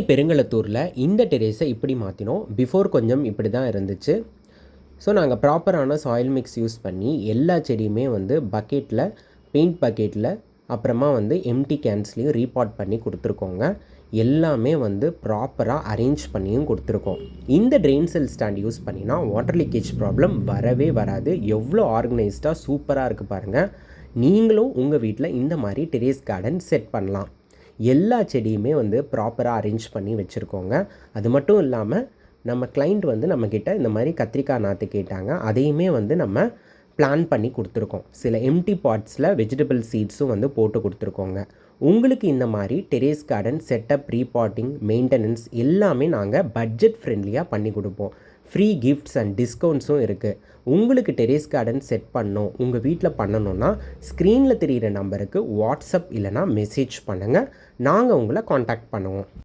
பெருங்களத்தூரில் இந்த டெரேஸை இப்படி மாற்றினோம். பிஃபோர் கொஞ்சம் இப்படி தான் இருந்துச்சு. ஸோ நாங்கள் ப்ராப்பரான சாயில் மிக்ஸ் யூஸ் பண்ணி எல்லா செடியுமே வந்து பக்கெட்டில், பெயிண்ட் பக்கெட்டில், அப்புறமா வந்து எம்டி கேன்ஸ்லேயும் ரீபாட் பண்ணி கொடுத்துருக்கோங்க. எல்லாமே வந்து ப்ராப்பராக அரேஞ்ச் பண்ணியும் கொடுத்துருக்கோம். இந்த ட்ரெயின் செல் ஸ்டாண்ட் யூஸ் பண்ணினா வாட்டர் லீக்கேஜ் ப்ராப்ளம் வரவே வராது. எவ்வளோ ஆர்கனைஸ்டாக சூப்பராக இருக்குது பாருங்கள். நீங்களும் உங்கள் வீட்டில் இந்த மாதிரி டெரேஸ் கார்டன் செட் பண்ணலாம். எல்லா செடியுமே வந்து ப்ராப்பராக அரேஞ்ச் பண்ணி வச்சுருக்கோங்க. அது மட்டும் இல்லாமல் நம்ம கிளைண்ட் வந்து நம்மக்கிட்ட இந்த மாதிரி கத்திரிக்காய் நாற்று கேட்டாங்க. அதையுமே வந்து நம்ம பிளான் பண்ணி கொடுத்துருக்கோம். சில எம்டி பாட்ஸில் வெஜிடபிள் சீட்ஸும் வந்து போட்டு கொடுத்துருக்கோங்க. உங்களுக்கு இந்த மாதிரி டெரேஸ் கார்டன் செட்டப், ரீபாட்டிங், மெயின்டெனன்ஸ் எல்லாமே நாங்கள் பட்ஜெட் ஃப்ரெண்ட்லியாக பண்ணி கொடுப்போம். ஃப்ரீ கிஃப்ட்ஸ் அண்ட் டிஸ்கவுண்ட்ஸும் இருக்குது. உங்களுக்கு டெரேஸ் கார்டன் செட் பண்ணணும், உங்கள் வீட்டில் பண்ணணுன்னா ஸ்க்ரீனில் தெரிகிற நம்பருக்கு வாட்ஸ்அப் இல்லைனா மெசேஜ் பண்ணுங்கள். நாங்கள் உங்களை காண்டாக்ட் பண்ணுவோம்.